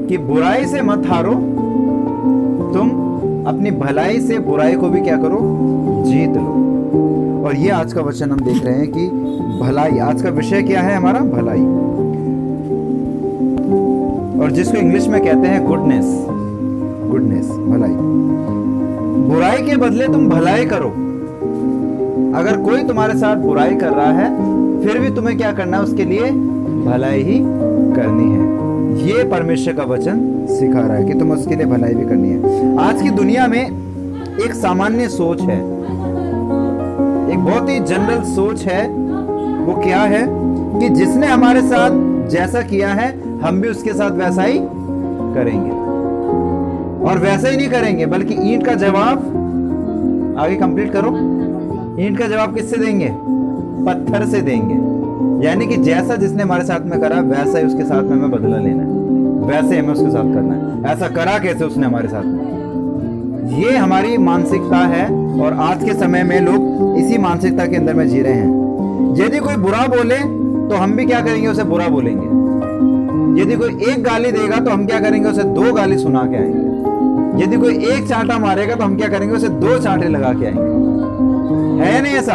कि बुराई से मत हारो, तुम अपनी भलाई से बुराई को भी क्या करो, जीत लो। और ये आज का वचन हम देख रहे हैं कि भलाई, आज का विषय क्या है हमारा, भलाई, और जिसको इंग्लिश में कहते हैं गुडनेस, गुडनेस, भलाई। बुराई के बदले तुम भलाई करो। अगर कोई तुम्हारे साथ बुराई कर रहा है फिर भी तुम्हें क्या करना है, उसके लिए भलाई ही करनी है। ये परमेश्वर का वचन सिखा रहा है कि तुम उसके लिए भलाई भी करनी है। आज की दुनिया में एक सामान्य सोच है, एक बहुत ही जनरल सोच है। वो क्या है कि जिसने हमारे साथ जैसा किया है हम भी उसके साथ वैसा ही करेंगे, और वैसा ही नहीं करेंगे बल्कि ईंट का जवाब, आगे कंप्लीट करो, ईंट का जवाब किससे देंगे, पत्थर से देंगे। यानी कि जैसा जिसने हमारे साथ में करा वैसा ही उसके साथ में हमें बदला लेना है, वैसे हमें उसके साथ करना है। ऐसा करा कैसे उसने हमारे साथ में, ये हमारी मानसिकता है। और आज के समय में लोग इसी मानसिकता के अंदर में जी रहे हैं। यदि कोई बुरा बोले तो हम भी क्या करेंगे, उसे बुरा बोलेंगे। यदि कोई एक गाली देगा तो हम क्या करेंगे, उसे 2 गाली सुना के आएंगे। यदि कोई एक चांटा मारेगा तो हम क्या करेंगे, उसे 2 चांटे लगा के आएंगे। है नहीं ऐसा?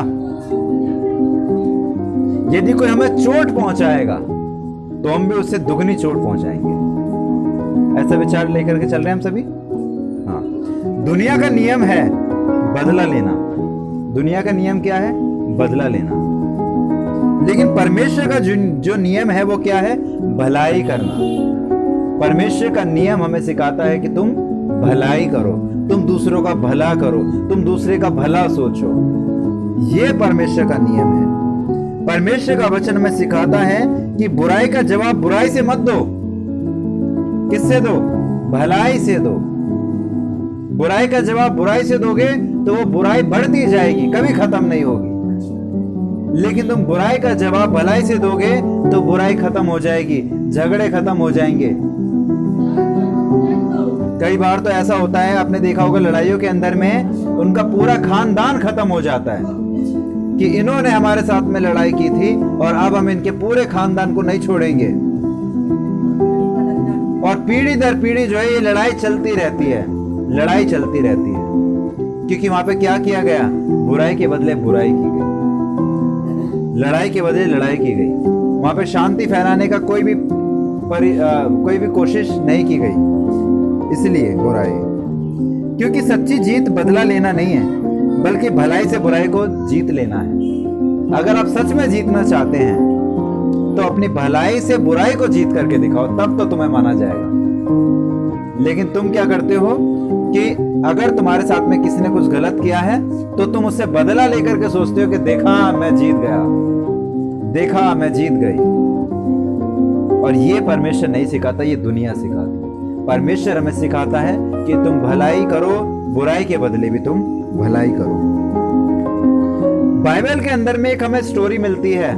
यदि कोई हमें चोट पहुंचाएगा तो हम भी उससे दुगनी चोट पहुंचाएंगे। ऐसा विचार लेकर के चल रहे हैं हम सभी। हाँ, दुनिया का नियम है बदला लेना। दुनिया का नियम क्या है, बदला लेना। लेकिन परमेश्वर का जो नियम है वो क्या है, भलाई करना। परमेश्वर का नियम हमें सिखाता है कि तुम भलाई करो, तुम दूसरों का भला करो, तुम दूसरे का भला सोचो। ये परमेश्वर का नियम है। परमेश्वर का वचन हमें सिखाता है कि बुराई का जवाब बुराई से मत दो। किससे दो, भलाई से दो। बुराई का जवाब बुराई से दोगे तो वो बुराई बढ़ती जाएगी, कभी खत्म नहीं होगी। लेकिन तुम बुराई का जवाब भलाई से दोगे तो बुराई खत्म हो जाएगी, झगड़े खत्म हो जाएंगे। कई बार तो ऐसा होता है, आपने देखा होगा, लड़ाइयों के अंदर में उनका पूरा खानदान खत्म हो जाता है कि इन्होंने हमारे साथ में लड़ाई की थी और अब हम इनके पूरे खानदान को नहीं छोड़ेंगे। और पीढ़ी दर पीढ़ी जो है ये लड़ाई चलती रहती है, लड़ाई चलती रहती है। क्योंकि वहां पे क्या किया गया, बुराई के बदले बुराई की गई, लड़ाई के बदले लड़ाई की गई। वहां पे शांति फैलाने का कोई भी कोशिश नहीं की गई। इसलिए बुराई, क्योंकि सच्ची जीत बदला लेना नहीं है बल्कि भलाई से बुराई को जीत लेना है। अगर आप सच में जीतना चाहते हैं तो अपनी भलाई से बुराई को जीत करके दिखाओ, तब तो तुम्हें माना जाएगा। लेकिन तुम क्या करते हो कि अगर तुम्हारे साथ में किसी ने कुछ गलत किया है तो तुम उससे बदला लेकर के सोचते हो कि देखा मैं जीत गया, देखा मैं जीत गई। और ये परमेश्वर नहीं सिखाता, ये दुनिया सिखाती। परमेश्वर हमें सिखाता है कि तुम भलाई करो, बुराई के बदले भी तुम भलाई करो। बाइबल के अंदर में एक हमें स्टोरी मिलती है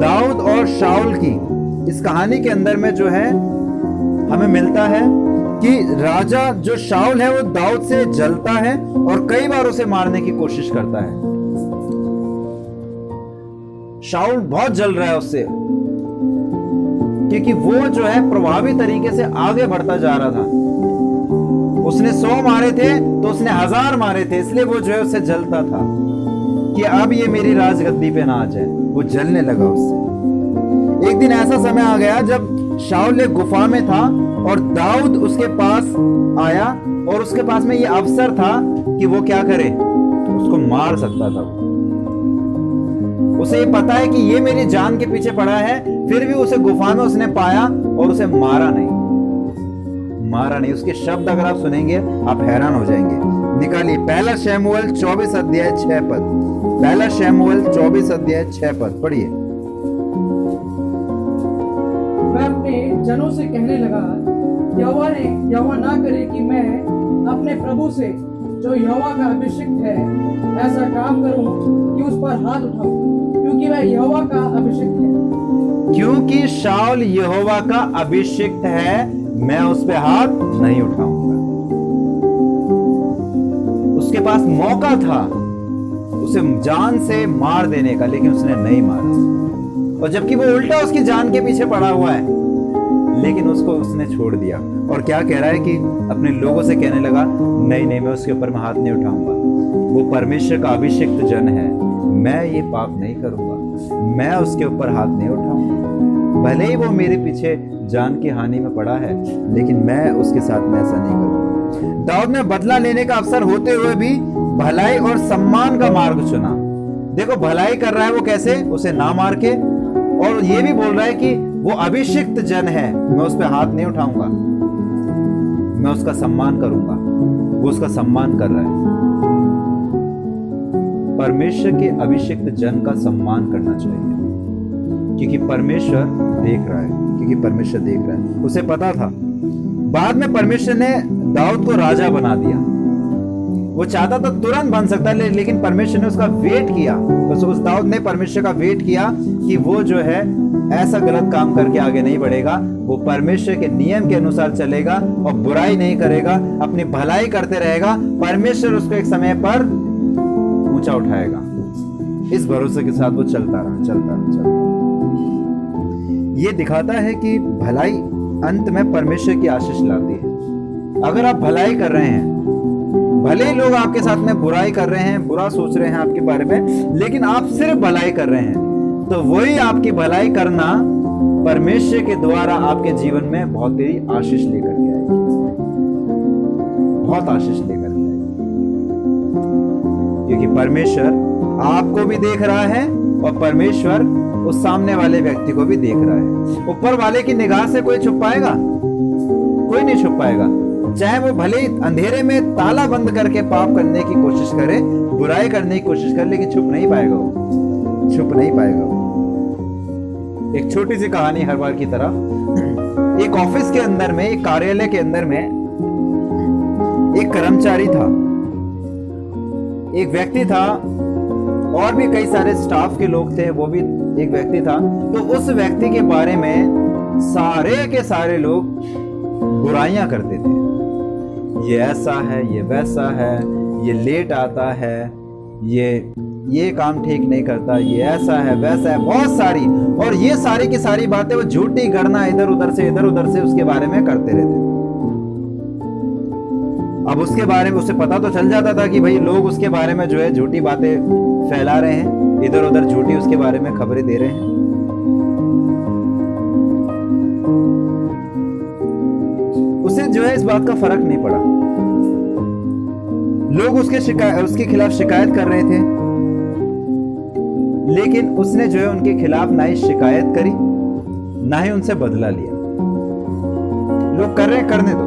दाऊद और शाऊल की। इस कहानी के अंदर में जो है हमें मिलता है कि राजा जो शाऊल है वो दाऊद से जलता है और कई बार उसे मारने की कोशिश करता है। शाऊल बहुत जल रहा है उससे, क्योंकि वो जो है प्रभावी तरीके से आगे बढ़ता जा रहा था। उसने 100 मारे थे तो उसने 1000 मारे थे, इसलिए वो जो है उससे जलता था कि अब ये मेरी राजगद्दी पे ना आ जाए। वो जलने लगा उससे। एक दिन ऐसा समय आ गया जब शाऊल एक गुफा में था और दाऊद उसके पास आया और उसके पास में ये अवसर था कि वो क्या करे, उसको मार सकता था। उसे ये पता है कि ये मेरी जान के पीछे पड़ा है, फिर भी उसे गुफा में उसने पाया और उसे मारा नहीं। उसके शब्द अगर आप सुनेंगे आप हैरान हो जाएंगे। निकालिए 1 शमूएल 24 अध्याय 6 पद। 1 शमूएल 24 अध्याय 6 पद पढ़िए। वह अपने जनों से कहने लगा, यहोवा ना करे कि मैं अपने प्रभु से जो यहोवा का अभिषिक्त है ऐसा काम करूं कि उस पर हाथ उठाऊं, क्योंकि वह यहोवा का अभिषिक्त है। क्योंकि शाऊल यहोवा का अभिषिक्त है, मैं उस पे हाथ नहीं उठाऊंगा। उसके पास मौका था उसे जान से मार देने का, लेकिन उसने नहीं मारा। और जबकि वो उल्टा उसकी जान के पीछे पड़ा हुआ है, लेकिन उसको उसने छोड़ दिया। और क्या कह रहा है कि अपने लोगों से कहने लगा, नहीं नहीं, मैं उसके ऊपर मैं हाथ नहीं उठाऊंगा, वो परमेश्वर का अभिषिक्त जन है, मैं ये पाप नहीं करूंगा, मैं उसके ऊपर हाथ नहीं उठाऊंगा। भले ही वो मेरे पीछे जान की हानि में पड़ा है, लेकिन मैं उसके साथ में ऐसा नहीं करूंगा। दाऊद ने बदला लेने का अवसर होते हुए भी भलाई और सम्मान का मार्ग चुना। देखो भलाई कर रहा है वो कैसे, उसे ना मार के, और ये भी बोल रहा है कि वो अभिषिक्त जन है, मैं उस पर हाथ नहीं उठाऊंगा, मैं उसका सम्मान करूंगा। वो उसका सम्मान कर रहा है। परमेश्वर के अभिषिक्त जन का सम्मान करना चाहिए, क्योंकि परमेश्वर देख रहा है, क्योंकि परमेश्वर देख रहा है। उसे पता था। बाद में परमेश्वर ने दाऊद को राजा बना दिया। वो चाहता तो तुरंत बन सकता है, लेकिन परमेश्वर ने उसका वेट किया। तो उस दाऊद ने परमेश्वर का वेट किया कि वो जो है ऐसा गलत काम करके आगे नहीं बढ़ेगा, वो परमेश्वर के नियम के अनुसार चलेगा और बुराई नहीं करेगा, अपनी भलाई करते रहेगा। परमेश्वर उसको एक समय पर ऊंचा उठाएगा। इस भरोसे के साथ वो चलता रहा। ये दिखाता है कि भलाई अंत में परमेश्वर की आशीष लाती है। अगर आप भलाई कर रहे हैं, भले ही लोग आपके साथ में बुराई कर रहे हैं, बुरा सोच रहे हैं आपके बारे में, लेकिन आप सिर्फ भलाई कर रहे हैं, तो वही आपकी भलाई करना परमेश्वर के द्वारा आपके जीवन में बहुत ही आशीष लेकर के आएगी, बहुत आशीष लेकर के आएगी। क्योंकि परमेश्वर आपको भी देख रहा है और परमेश्वर उस सामने वाले व्यक्ति को भी देख रहा है। ऊपर वाले की निगाह से कोई छुप पाएगा? कोई नहीं छुप पाएगा। चाहे वो भले ही अंधेरे में ताला बंद करके पाप करने की कोशिश करे, बुराई करने की कोशिश करे, लेकिन छुप नहीं पाएगा वो, छुप नहीं पाएगा वो। एक छोटी सी कहानी हर बार की तरह। एक ऑफिस के अंदर में, एक कार्यालय के अंदर में एक कर्मचारी था, एक व्यक्ति था, और भी कई सारे स्टाफ के लोग थे, वो भी एक व्यक्ति था। तो उस व्यक्ति के बारे में सारे के सारे लोग बुराइयां करते थे। ये ऐसा है, ये वैसा है, ये लेट आता है, ये काम ठीक नहीं करता, ये ऐसा है वैसा है, बहुत सारी। और ये सारी की सारी बातें वो झूठी गणना इधर उधर से उसके बारे में करते रहते। अब उसके बारे में उसे पता तो चल जाता था कि भाई लोग उसके बारे में जो है झूठी बातें फैला रहे हैं, इधर उधर झूठी उसके बारे में खबरें दे रहे हैं। उसे जो है इस बात का फर्क नहीं पड़ा। लोग उसके खिलाफ शिकायत कर रहे थे, लेकिन उसने जो है उनके खिलाफ ना ही शिकायत करी, ना ही उनसे बदला लिया। लोग कर रहे हैं, करने दो,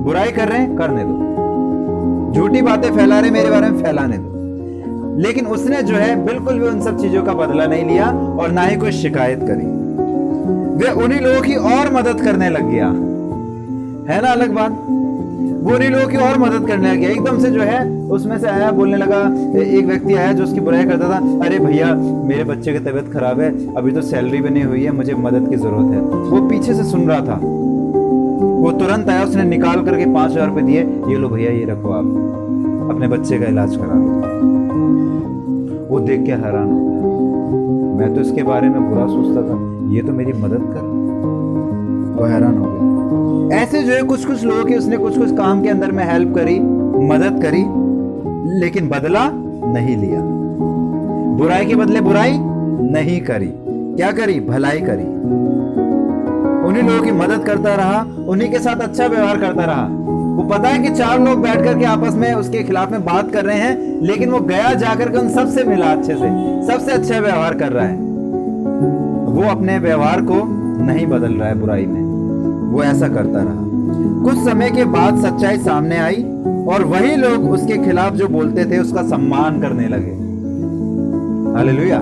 बुराई कर रहे हैं, करने दो, झूठी बातें फैला रहे मेरे बारे में, फैलाने दो। लेकिन उसने जो है बिल्कुल भी उन सब चीजों का बदला नहीं लिया और ना ही कोई शिकायत करी। वे उन्हीं लोगों की और मदद करने लग गया, है ना अलग बात। वो उन्हीं लोगों की और मदद करने लग गया। एकदम से जो है उसमें से आया, बोलने लगा। एक व्यक्ति आया जो उसकी बुराई करता था, अरे भैया मेरे बच्चे की तबीयत खराब है, अभी तो सैलरी भी नहीं हुई है, मुझे मदद की जरूरत है। वो पीछे से सुन रहा था, वो तुरंत आया, उसने निकाल करके 5,000 रुपए दिए, ये लो भैया, ये रखो, आप अपने बच्चे का इलाज करा लो। वो देख के हैरान हो गया, मैं तो इसके बारे में बुरा सोचता था, ये तो मेरी मदद कर। वो हैरान हो गया। ऐसे जो है कुछ लोगों की उसने कुछ काम के अंदर में हेल्प करी, मदद करी, लेकिन बदला नहीं लिया। बुराई के बदले बुराई नहीं करी, क्या करी? भलाई करी। उन्हीं लोगों की मदद करता रहा, उन्हीं के साथ अच्छा व्यवहार करता रहा। वो पता है कि 4 लोग बैठ करके आपस में उसके खिलाफ में बात कर रहे हैं, लेकिन वो गया जाकर के उन सबसे मिला, अच्छे से, सबसे अच्छा व्यवहार कर रहा है। वो अपने व्यवहार को नहीं बदल रहा है बुराई में, वो ऐसा करता रहा। कुछ समय के बाद सच्चाई सामने आई और वही लोग उसके खिलाफ जो बोलते थे उसका सम्मान करने लगे। हालेलुया।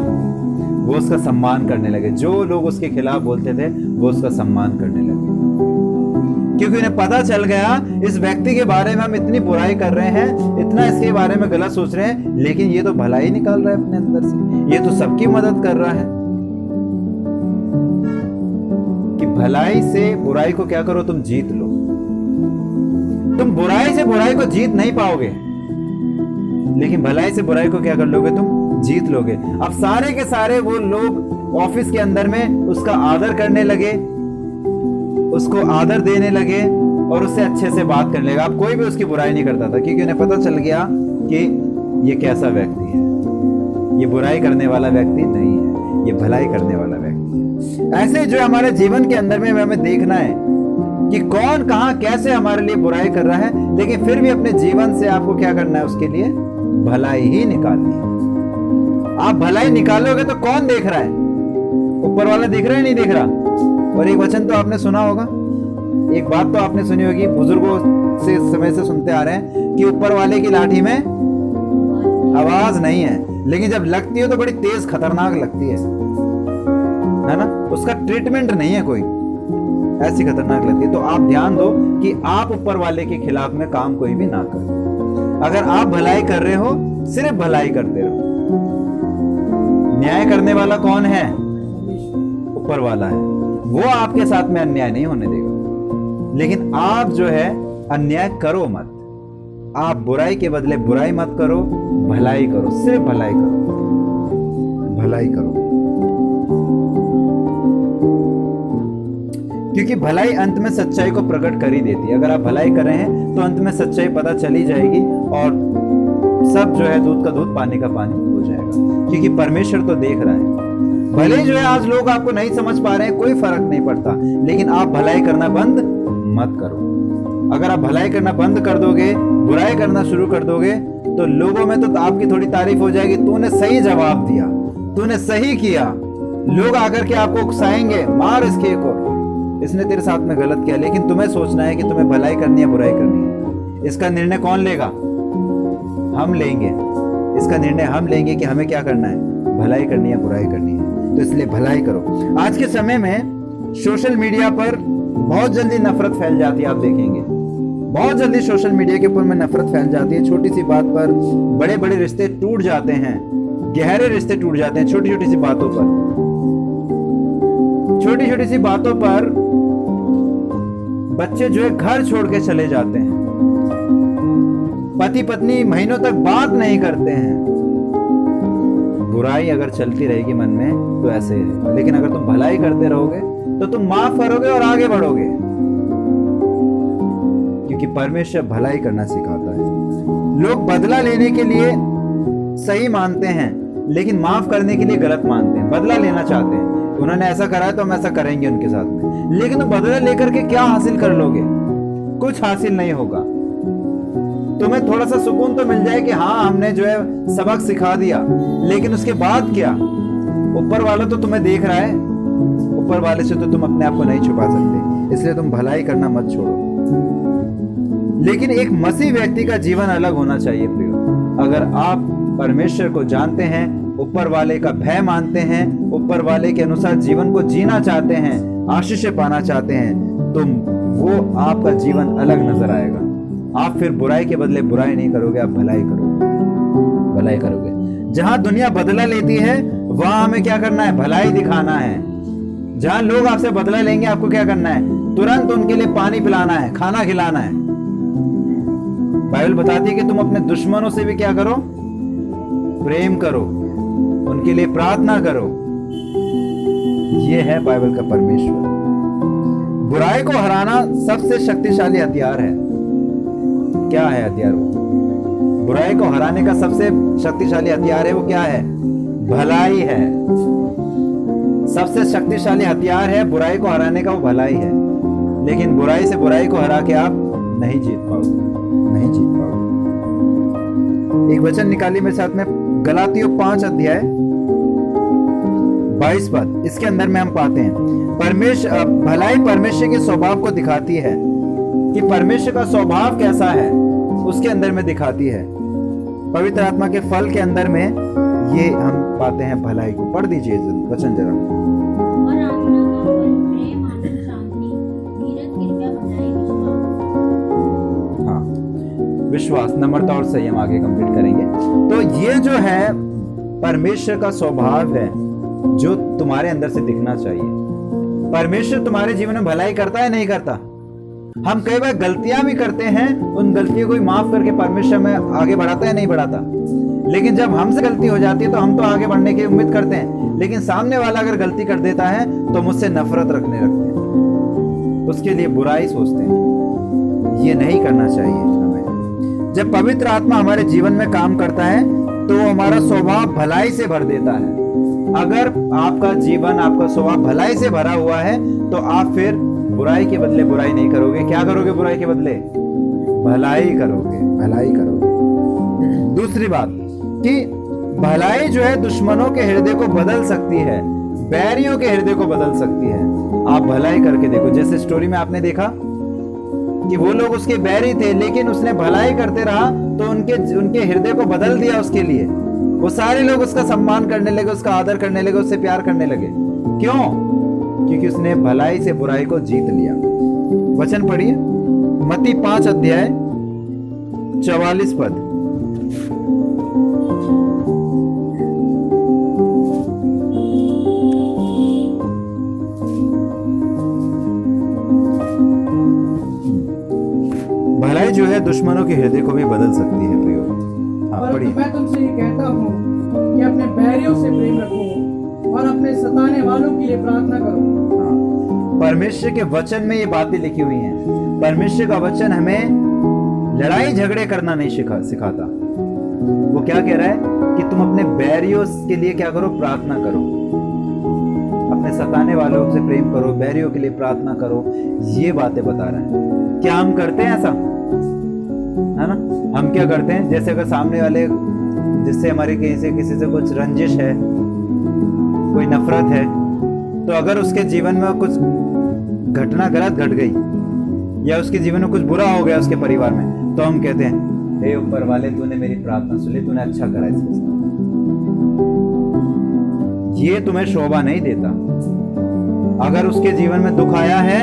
वो उसका सम्मान करने लगे। जो लोग उसके खिलाफ बोलते थे वो उसका सम्मान करने लगे, क्योंकि उन्हें पता चल गया इस व्यक्ति के बारे में हम इतनी बुराई कर रहे हैं, इतना इसके बारे में गलत सोच रहे हैं, लेकिन ये तो भलाई निकाल रहा है अपने अंदर से, ये तो सबकी मदद कर रहा है। कि भलाई से बुराई को क्या करो, तुम जीत लो। तुम बुराई से बुराई को जीत नहीं पाओगे, लेकिन भलाई से बुराई को क्या कर लोगे, तुम जीत लोगे। अब सारे के सारे वो लोग ऑफिस के अंदर में उसका आदर करने लगे, उसको आदर देने लगे और उससे अच्छे से बात करने लगा। अब कोई भी उसकी बुराई नहीं करता था, क्योंकि उन्हें पता चल गया कि ये कैसा व्यक्ति है, ये बुराई करने वाला व्यक्ति नहीं है, ये भलाई करने वाला व्यक्ति है। ऐसे जो हमारे जीवन के अंदर में हमें देखना है कि कौन कहां कैसे हमारे लिए बुराई कर रहा है, लेकिन फिर भी अपने जीवन से आपको क्या करना है, उसके लिए भलाई ही निकालनी है। आप भलाई निकालोगे तो कौन देख रहा है? ऊपर वाला देख रहा है, नहीं देख रहा। और एक वचन तो आपने सुना होगा, एक बात तो आपने सुनी होगी, बुजुर्गों से समय से सुनते आ रहे हैं कि ऊपर वाले की लाठी में आवाज नहीं है, लेकिन जब लगती है तो बड़ी तेज खतरनाक लगती है ना। उसका ट्रीटमेंट नहीं है कोई, ऐसी खतरनाक लगती है। तो आप ध्यान दो कि आप ऊपर वाले के खिलाफ में काम कोई भी ना करो। अगर आप भलाई कर रहे हो, सिर्फ भलाई करते रहो। न्याय करने वाला कौन है? ऊपर वाला है। वो आपके साथ में अन्याय नहीं होने देगा, लेकिन आप जो है अन्याय करो मत। आप बुराई के बदले बुराई मत करो, भलाई करो, सिर्फ भलाई करो, भलाई करो। क्योंकि भलाई अंत में सच्चाई को प्रकट कर ही देती है। अगर आप भलाई कर रहे हैं तो अंत में सच्चाई पता चली जाएगी और सब जो है दूध का दूध पानी का पानी हो जाएगा, क्योंकि परमेश्वर तो देख रहा है। भले जो है आज लोग आपको नहीं समझ पा रहे हैं, कोई फर्क नहीं पड़ता, लेकिन आप भलाई करना बंद मत करो। अगर आप भलाई करना बंद कर दोगे, बुराई करना शुरू कर दोगे, तो लोगों में तो आपकी थोड़ी तारीफ हो जाएगी, तूने सही जवाब दिया, तूने सही किया। लोग आकर के आपको उकसाएंगे, मार इसके को, इसने तेरे साथ में गलत किया। लेकिन तुम्हें सोचना है कि तुम्हें भलाई करनी है, बुराई करनी है। इसका निर्णय कौन लेगा? हम लेंगे। इसका निर्णय हम लेंगे कि हमें क्या करना है, भलाई करनी है, बुराई करनी है। तो इसलिए भलाई करो। आज के समय में सोशल मीडिया पर बहुत जल्दी नफरत फैल जाती है। आप देखेंगे बहुत जल्दी सोशल मीडिया के ऊपर में नफरत फैल जाती है। छोटी सी बात पर बड़े बड़े रिश्ते टूट जाते हैं, गहरे रिश्ते टूट जाते हैं, छोटी छोटी सी बातों पर। छोटी छोटी सी बातों पर बच्चे जो है घर छोड़ के चले जाते हैं। पति पत्नी महीनों तक बात नहीं करते हैं। बुराई अगर चलती रहेगी मन में तो ऐसे है, लेकिन अगर तुम भलाई करते रहोगे तो तुम माफ करोगे और आगे बढ़ोगे, क्योंकि परमेश्वर भलाई करना सिखाता है। लोग बदला लेने के लिए सही मानते हैं, लेकिन माफ करने के लिए गलत मानते हैं। बदला लेना चाहते हैं, उन्होंने ऐसा करा है तो हम ऐसा करेंगे उनके साथ में, लेकिन तुम बदला लेकर के क्या हासिल कर लोगे? कुछ हासिल नहीं होगा। तुम्हें थोड़ा सा सुकून तो मिल जाए कि हाँ हमने जो है सबक सिखा दिया, लेकिन उसके बाद क्या? ऊपर वाला तो तुम्हें देख रहा है, ऊपर वाले से तो तुम अपने आप को नहीं छुपा सकते। इसलिए तुम भलाई करना मत छोड़ो। लेकिन एक मसीह व्यक्ति का जीवन अलग होना चाहिए प्रियो। अगर आप परमेश्वर को जानते हैं, ऊपर वाले का भय मानते हैं, ऊपर वाले के अनुसार जीवन को जीना चाहते हैं, आशीष पाना चाहते हैं, तो वो आपका जीवन अलग नजर आएगा। आप फिर बुराई के बदले बुराई नहीं करोगे, आप भलाई करोगे, भलाई करोगे। जहां दुनिया बदला लेती है वहां हमें क्या करना है? भलाई दिखाना है। जहां लोग आपसे बदला लेंगे, आपको क्या करना है? तुरंत उनके लिए पानी पिलाना है, खाना खिलाना है। बाइबल बताती है कि तुम अपने दुश्मनों से भी क्या करो? प्रेम करो, उनके लिए प्रार्थना करो। यह है बाइबल का परमेश्वर। बुराई को हराना सबसे शक्तिशाली हथियार है। क्या है हथियार? वो बुराई को हराने का सबसे शक्तिशाली हथियार है, वो क्या है? भलाई है। सबसे शक्तिशाली हथियार है बुराई को हराने का, वो भलाई है। लेकिन बुराई से बुराई को हरा के आप नहीं जीत पाओगे, नहीं जीत पाओगे। एक वचन निकाली मेरे साथ में, गलातियों 5 अध्याय 22 पद। इसके अंदर में हम पाते हैं भलाई परमेश्वर के स्वभाव को दिखाती है, कि परमेश्वर का स्वभाव कैसा है उसके अंदर में दिखाती है। पवित्र आत्मा के फल के अंदर में ये हम पाते हैं भलाई को। पढ़ दीजिए वचन जरा। और आत्मा का फल प्रेम, आनंद, शांति, धीरज, कृपा, भलाई, विश्वास। हाँ, विश्वास, नम्रता और संयम आगे कंप्लीट करेंगे। तो ये जो है परमेश्वर का स्वभाव है जो तुम्हारे अंदर से दिखना चाहिए। परमेश्वर तुम्हारे जीवन में भलाई करता है, नहीं करता? हम कई बार गलतियां भी करते हैं, उन गलतियों को भी माफ करके परमेश्वर में आगे बढ़ाता है, नहीं बढ़ाता? लेकिन जब हमसे गलती हो जाती है तो हम तो आगे बढ़ने की उम्मीद करते हैं, लेकिन सामने वाला अगर गलती कर देता है तो मुझसे नफरत रखने लगते हैं। उसके लिए बुराई सोचते हैं। ये नहीं करना चाहिए हमें। जब पवित्र आत्मा हमारे जीवन में काम करता है तो हमारा स्वभाव भलाई से भर देता है। अगर आपका जीवन, आपका स्वभाव भलाई से भरा हुआ है तो आप फिर बुराई के बदले बुराई नहीं करोगे। क्या करोगे? बुराई के बदले भलाई करोगे, भलाई करोगे। दूसरी बात कि भलाई जो है दुश्मनों के हृदय को बदल सकती है, बैरियों के हृदय को बदल सकती है। आप भलाई करके देखो। जैसे स्टोरी में आपने देखा कि वो लोग उसके बैरी थे, लेकिन उसने भलाई करते रहा तो उनके हृदय को बदल दिया उसके लिए। वो सारे लोग उसका सम्मान करने लगे, उसका आदर करने लगे, उससे प्यार करने लगे। क्यों? क्योंकि उसने भलाई से बुराई को जीत लिया। वचन पढ़िए, मत्ती 5 अध्याय 44 पद। भलाई जो है दुश्मनों के हृदय को भी बदल सकती है प्रियो। हाँ, परंतु पढ़िए। मैं तुमसे ये कहता हूँ कि अपने बैरियों से प्रेम रखो और अपने सताने वालों के लिए प्रार्थना करो। हाँ, परमेश्वर के वचन में ये बातें लिखी हुई हैं। परमेश्वर का वचन हमें लड़ाई झगड़े करना नहीं सिखाता। वो क्या कह रहा है कि तुम अपने बैरियों के लिए क्या करो? प्रार्थना करो। अपने सताने वालों से प्रेम करो, बैरियों के लिए प्रार्थना करो। ये बातें बता रहा है। क्या हम करते हैं ऐसा? है ना? हम क्या करते हैं? जैसे अगर सामने वाले जिससे हमारी किसी से कुछ रंजिश है, कोई नफरत है, तो अगर उसके जीवन में कुछ घटना गलत घट गई या उसके जीवन में कुछ बुरा हो गया उसके परिवार में, तो हम कहते हैं हे ऊपर वाले, तूने मेरी प्रार्थना सुन ली, तूने अच्छा करा इसके साथ। ये तुम्हें शोभा नहीं देता। अगर उसके जीवन में दुख आया है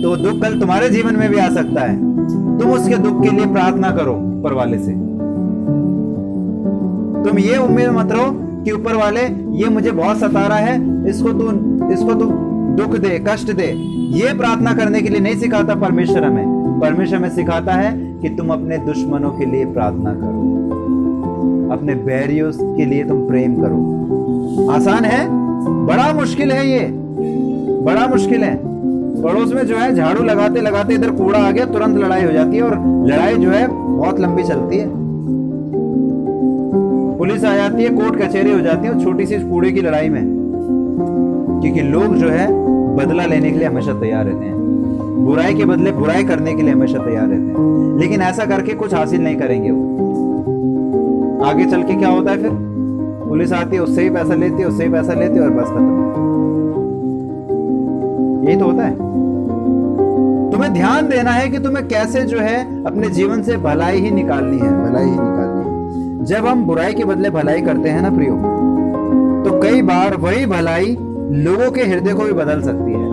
तो दुख कल तुम्हारे जीवन में भी आ सकता है। तुम उसके दुख के लिए प्रार्थना करो ऊपर वाले से। तुम ये उम्मीद मत रहो कि ऊपर वाले ये मुझे बहुत सता रहा है, इसको तू दुख दे, कष्ट दे। ये प्रार्थना करने के लिए नहीं सिखाता परमेश्वर हमें। परमेश्वर हमें सिखाता है कि तुम अपने दुश्मनों के लिए प्रार्थना करो, अपने बैरियों के लिए तुम प्रेम करो। आसान है? बड़ा मुश्किल है। ये बड़ा मुश्किल है। पड़ोस में जो है झाड़ू लगाते लगाते इधर कूड़ा आ गया, तुरंत लड़ाई हो जाती है, और लड़ाई जो है बहुत लंबी चलती है। पुलिस आ जाती है, कोर्ट कचहरी हो जाती है छोटी सी कूड़े की लड़ाई में। क्योंकि लोग जो है बदला लेने के लिए हमेशा तैयार रहते हैं, बुराई के बदले बुराई करने के लिए हमेशा तैयार रहते हैं, लेकिन ऐसा करके कुछ हासिल नहीं करेंगे वो। आगे चल के क्या होता है? फिर पुलिस आती है, उससे ही पैसा लेती है, उससे ही पैसा लेती है, और बस खत्म। यही तो होता है। तुम्हें ध्यान देना है कि तुम्हें कैसे जो है अपने जीवन से भलाई ही निकालनी है, भलाई ही निकालनी है। जब हम बुराई के बदले भलाई करते हैं ना प्रियो, तो कई बार वही भलाई लोगों के हृदय को भी बदल सकती है।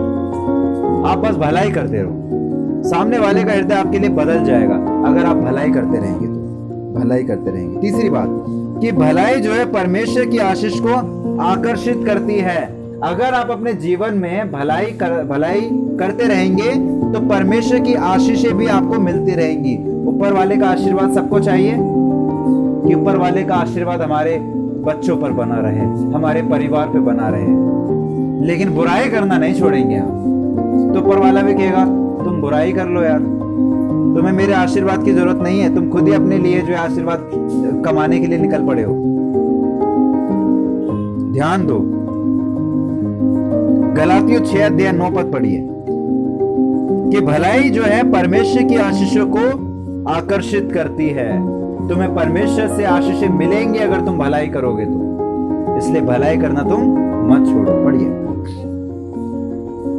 आप बस भलाई करते रहो, सामने वाले का हृदय आपके लिए बदल जाएगा अगर आप भलाई करते रहेंगे तो, भलाई करते रहेंगे। तीसरी बात कि भलाई जो है परमेश्वर की आशीष को आकर्षित करती है। अगर आप अपने जीवन में भलाई करते रहेंगे तो परमेश्वर की आशीषें भी आपको मिलती रहेंगी। ऊपर वाले का आशीर्वाद सबको चाहिए कि ऊपर वाले का आशीर्वाद हमारे बच्चों पर बना रहे, हमारे परिवार पे बना रहे, लेकिन बुराई करना नहीं छोड़ेंगे हम। तो ऊपर वाला भी कहेगा तुम बुराई कर लो यार, तुम्हें मेरे आशीर्वाद की जरूरत नहीं है, तुम खुद ही अपने लिए जो है आशीर्वाद कमाने के लिए निकल पड़े हो। ध्यान दो, गलातियों 6 अध्याय 9 पद पढ़िए कि भलाई जो है परमेश्वर की आशीषों को आकर्षित करती है। तुम्हें परमेश्वर से आशीषें मिलेंगी अगर तुम भलाई करोगे तो, इसलिए भलाई करना तुम मत छोड़ो। पढ़िए,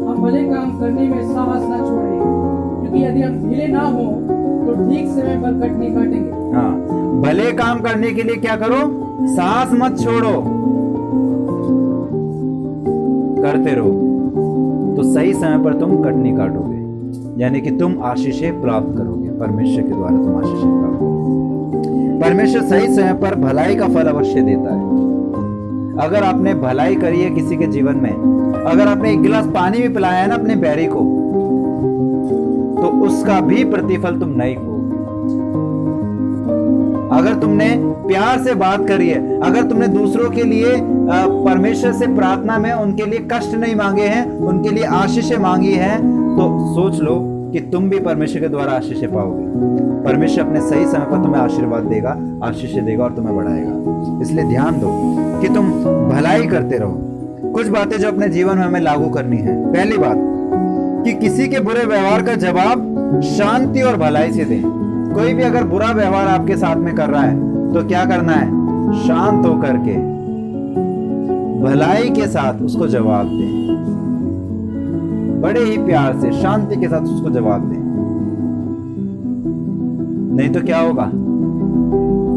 हम भले काम करने में साहस न छोड़ें, क्योंकि यदि हम ढीले ना हो तो ठीक समय पर कटनी काटेंगे। हाँ, भले काम करने के लिए क्या करो? साहस मत छोड़ो, करते रहो, तो सही समय पर तुम कटनी काटोगे, यानी कि तुम आशीषें प्राप्त करोगे। परमेश्वर के द्वारा तुम आशीषें प्राप्त करोगे। परमेश्वर सही समय पर भलाई का फल अवश्य देता है। अगर आपने भलाई करी है किसी के जीवन में, अगर आपने एक गिलास पानी भी पिलाया है ना अपने बैरी को, तो उसका भी प्रतिफल तुम नहीं खोगे। अगर तुमने प्यार से बात करी है, अगर तुमने दूसरों के लिए परमेश्वर से प्रार्थना में उनके लिए कष्ट नहीं मांगे हैं, उनके लिए आशीषें मांगी हैं, तो सोच लो कि तुम भी परमेश्वर के द्वारा आशीष पाओगे। परमेश्वर अपने सही समय पर तुम्हें आशीर्वाद देगा, आशीष देगा और तुम्हें बढ़ाएगा। इसलिए ध्यान दो कि तुम भलाई करते रहो। कुछ बातें जो अपने जीवन में हमें लागू करनी है। पहली बात कि किसी के बुरे व्यवहार का जवाब शांति और भलाई से दें। कोई भी अगर बुरा व्यवहार आपके साथ में कर रहा है तो क्या करना है? शांत होकर के भलाई के साथ उसको जवाब दें। बड़े ही प्यार से शांति के साथ उसको जवाब दें। नहीं तो क्या होगा?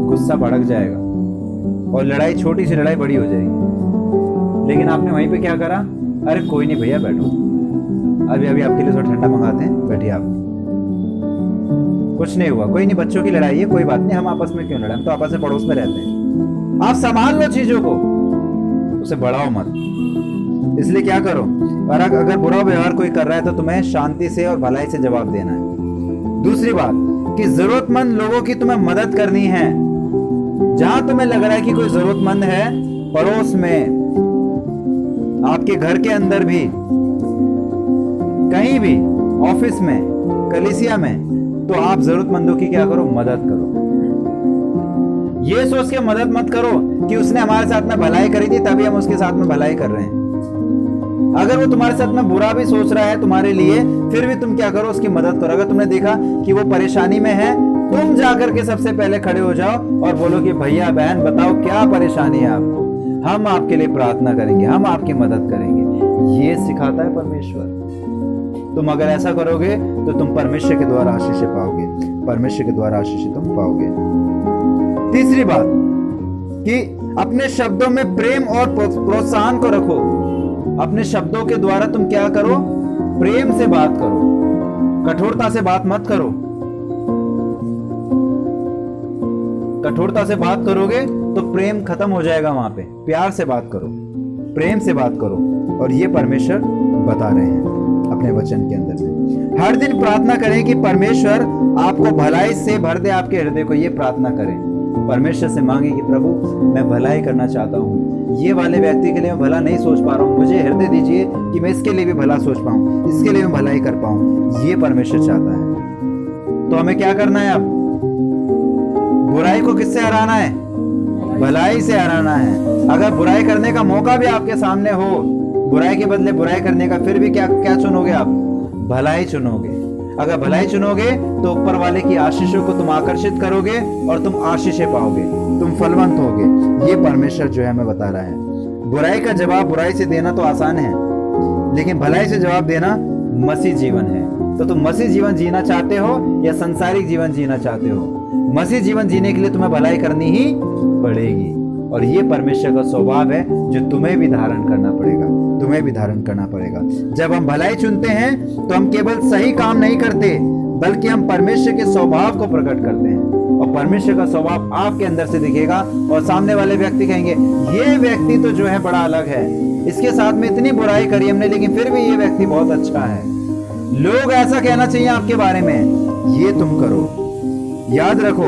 गुस्सा भड़क जाएगा और लड़ाई, छोटी सी लड़ाई बड़ी हो जाएगी। लेकिन आपने वहीं पे क्या करा? अरे कोई नहीं भैया, बैठो, अभी अभी आपके लिए थोड़ा ठंडा मंगाते हैं, बैठिए आप। कुछ नहीं हुआ, कोई नहीं, बच्चों की लड़ाई है, कोई बात नहीं, हम आपस में क्यों लड़ाएं, हम तो आपस में पड़ोस में रहते हैं। आप संभाल लो चीजों को, उसे बढ़ाओ मत। इसलिए क्या करो, और अगर बुरा व्यवहार कोई कर रहा है तो तुम्हें शांति से और भलाई से जवाब देना है। दूसरी बात कि जरूरतमंद लोगों की तुम्हें मदद करनी है। जहां तुम्हें लग रहा है कि कोई जरूरतमंद है, पड़ोस में, आपके घर के अंदर भी, कहीं भी, ऑफिस में, कलीसिया में, तो आप जरूरतमंदों की क्या करो? मदद करो। ये सोच के मदद मत करो कि उसने हमारे साथ में भलाई करी थी तभी हम उसके साथ में भलाई कर रहे हैं। अगर वो तुम्हारे साथ में बुरा भी सोच रहा है तुम्हारे लिए, फिर भी तुम क्या करो? उसकी मदद करो। अगर तुमने देखा कि वो परेशानी में है, तुम जाकर के सबसे पहले खड़े हो जाओ और बोलो कि भैया बहन बताओ क्या परेशानी है आपको, हम आपके लिए प्रार्थना करेंगे, हम आपकी मदद करेंगे। ये सिखाता है परमेश्वर। तुम अगर ऐसा करोगे तो तुम परमेश्वर के द्वारा आशीष पाओगे, परमेश्वर के द्वारा आशीष तुम पाओगे। तीसरी बात कि अपने शब्दों में प्रेम और प्रोत्साहन को रखो। अपने शब्दों के द्वारा तुम क्या करो? प्रेम से बात करो, कठोरता से बात मत करो। कठोरता से बात करोगे तो प्रेम खत्म हो जाएगा। वहां पे प्यार से बात करो, प्रेम से बात करो। और ये परमेश्वर बता रहे हैं अपने वचन के अंदर में। हर दिन प्रार्थना करें कि परमेश्वर आपको भलाई से भर दे आपके हृदय को। ये प्रार्थना करें, परमेश्वर से मांगे कि प्रभु मैं भलाई करना चाहता हूँ, ये वाले व्यक्ति के लिए मैं भला नहीं सोच पा रहा हूँ, मुझे हृदय दीजिए कि मैं इसके लिए भी भला सोच पाऊँ, इसके लिए मैं भलाई कर पाऊँ। ये परमेश्वर चाहता है। तो हमें क्या करना है? अब बुराई को किससे हराना है? भलाई से हराना है। अगर बुराई करने का मौका भी आपके सामने हो, बुराई के बदले बुराई करने का, फिर भी क्या क्या चुनोगे आप? भलाई चुनोगे। अगर भलाई चुनोगे तो ऊपर वाले की आशीषों को तुम आकर्षित करोगे और तुम आशीषें पाओगे, तुम फलवंत होगे। ये परमेश्वर जो है हमें बता रहा है। बुराई का जवाब बुराई से देना तो आसान है, लेकिन भलाई से जवाब देना मसीह जीवन है। तो तुम मसीह जीवन जीना चाहते हो या संसारिक जीवन जीना चाहते हो? मसीह जीवन जीने के लिए तुम्हें भलाई करनी ही पड़ेगी। और ये परमेश्वर का स्वभाव है जो तुम्हें भी धारण करना पड़ेगा, तुम्हें भी धारण करना पड़ेगा। जब हम भलाई चुनते हैं तो हम केवल सही काम नहीं करते, बल्कि हम परमेश्वर के स्वभाव को प्रकट करते हैं। और परमेश्वर का स्वभाव आपके अंदर से दिखेगा और सामने वाले व्यक्ति कहेंगे ये व्यक्ति तो जो है बड़ा अलग है, इसके साथ में इतनी बुराई करी हमने लेकिन फिर भी ये व्यक्ति बहुत अच्छा है। लोग ऐसा कहना चाहिए आपके बारे में। ये तुम करो। याद रखो,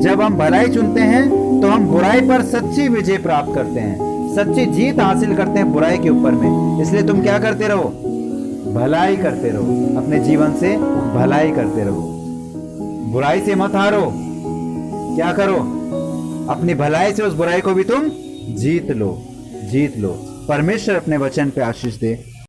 जब हम भलाई चुनते हैं तो हम बुराई पर सच्ची विजय प्राप्त करते हैं, सच्ची जीत हासिल करते हैं बुराई के ऊपर में। इसलिए तुम क्या करते रहो? भलाई करते रहो, अपने जीवन से भलाई करते रहो, बुराई से मत हारो। क्या करो? अपनी भलाई से उस बुराई को भी तुम जीत लो, जीत लो। परमेश्वर अपने वचन पे आशीष दे।